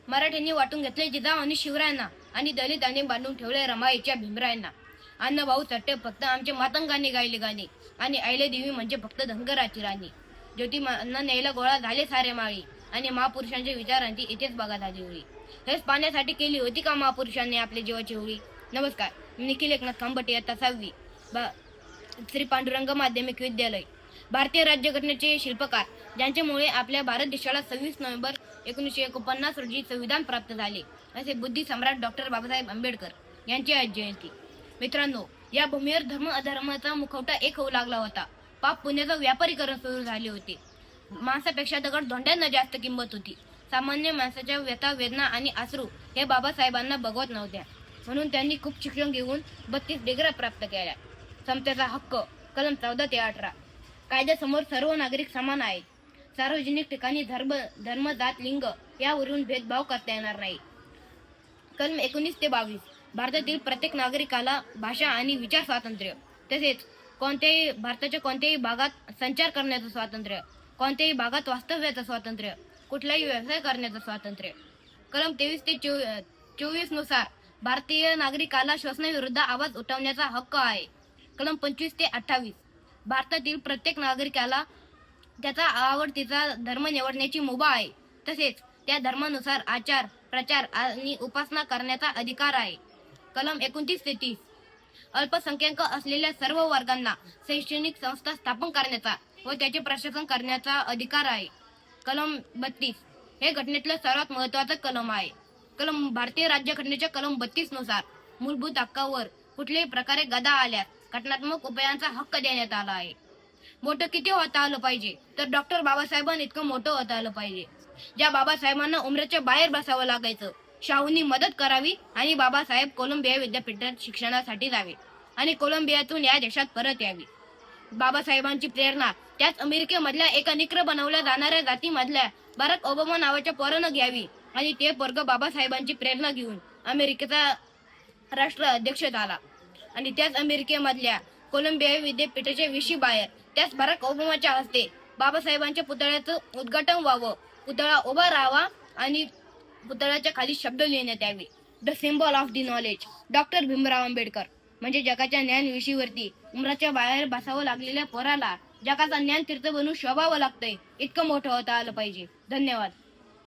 मराठ्यांनी वाटून घेतले जिजाऊ आणि शिवरायांना आणि दलितांनी बांधून ठेवले रमाईच्या भीमरायांना. अण्णाभाऊ साठे फक्त आमच्या मातंगांनी गायले गाणे आणि आईले देवी म्हणजे फक्त धनगराची राणी. ज्योतिमांना न्यायला गोळा झाले सारे माळी आणि महापुरुषांच्या विचारांची इथेच बघा झाली होळी. हेच पाण्यासाठी केली होती का महापुरुषांनी आपल्या जीवाची होळी. नमस्कार, मी निखिल एकनाथ खांबटे, इयत्ता 6वी, श्री पांडुरंग माध्यमिक विद्यालय. भारतीय राज्यघटनेचे शिल्पकार ज्यांच्यामुळे आपल्या भारत देशाला 26 नोव्हेंबर 1949 रोजी संविधान प्राप्त झाले असे बुद्धी सम्राट डॉक्टर बाबासाहेब आंबेडकर यांची आज जयंती. मित्रांनो, या भूमीवर धर्म अधर्माचा मुखवटा एक होऊ लागला होता. पाप पुण्याचं व्यापारीकरण सुरू झाले होते. माणसापेक्षा दगड धोंड्यांना जास्त किंमत होती. सामान्य माणसाच्या व्यथा वेदना आणि अश्रू हे बाबासाहेबांना बघवत नव्हत्या. म्हणून त्यांनी खूप शिक्षण घेऊन 32 डिग्र्या प्राप्त केल्या. समतेचा हक्क कलम 14 ते 18. कायद्यासमोर सर्व नागरिक समान आहेत. सार्वजनिक ठिकाणी धर्म जात लिंग यावरून भेदभाव करता येणार नाही. कलम 19 ते 22. भारतातील प्रत्येक नागरिकाला भाषा आणि विचार स्वातंत्र्य तसेच भारताच्या कोणत्याही भागात संचार करण्याचं स्वातंत्र्य, कोणत्याही भागात वास्तव्याचं स्वातंत्र्य, कुठलाही व्यवसाय करण्याचं स्वातंत्र्य. कलम 23 ते 24 नुसार भारतीय नागरिकाला शोषणाविरुद्ध आवाज उठवण्याचा हक्क आहे. कलम 25 ते 28. भारतातील प्रत्येक नागरिकाला त्याचा आवडतीचा धर्म निवडण्याची मुभा आहे. तसेच त्या धर्मानुसार आचार प्रचार आणि उपासना करण्याचा अधिकार आहे. कलम 29 ते 30. अल्पसंख्याक असलेल्या सर्व वर्गांना शैक्षणिक संस्था स्थापन करण्याचा व त्याचे प्रशासन करण्याचा अधिकार आहे. कलम 32 हे घटनेतलं सर्वात महत्वाचं कलम आहे. भारतीय राज्यघटनेच्या कलम 32 नुसार मूलभूत हक्कावर कुठल्याही प्रकारे गदा आल्यास घटनात्मक उपायांचा हक्क देण्यात आला आहे. मोठं किती होता आलं पाहिजे तर डॉक्टर बाबासाहेबांनी इतकं मोठं होता आलं पाहिजे. ज्या बाबासाहेबांना उमरेच्या बाहेर बसावं लागायचं, शाहूंनी मदत करावी आणि बाबासाहेब कोलंबिया विद्यापीठात शिक्षणासाठी जावे आणि कोलंबियातून या देशात परत यावी. बाबासाहेबांची प्रेरणा त्याच अमेरिकेमधल्या एका निकर बनवल्या जाणाऱ्या जातीमधल्या बराक ओबामा नावाच्या पोरानं घ्यावी आणि ते पोरग बाबासाहेबांची प्रेरणा घेऊन अमेरिकेचा राष्ट्राध्यक्ष झाला आणि त्याच अमेरिकेमधल्या कोलंबिया विद्यापीठाच्या विशी बाहेर त्याच बराक ओबामाच्या हस्ते बाबासाहेबांच्या पुतळ्याचं उद्घाटन व्हावं, पुतळा उभा राहावा आणि पुतळ्याच्या खाली शब्द लिहिण्यात यावे, the symbol of the knowledge doctor Bhimrao Ambedkar. म्हणजे जगाच्या ज्ञान विषयीवरती उमराच्या बाहेर बसावं लागलेल्या पोराला जगाचा ज्ञान तीर्थ बनून शोभावं लागतंय, इतकं मोठं होता आलं पाहिजे. धन्यवाद.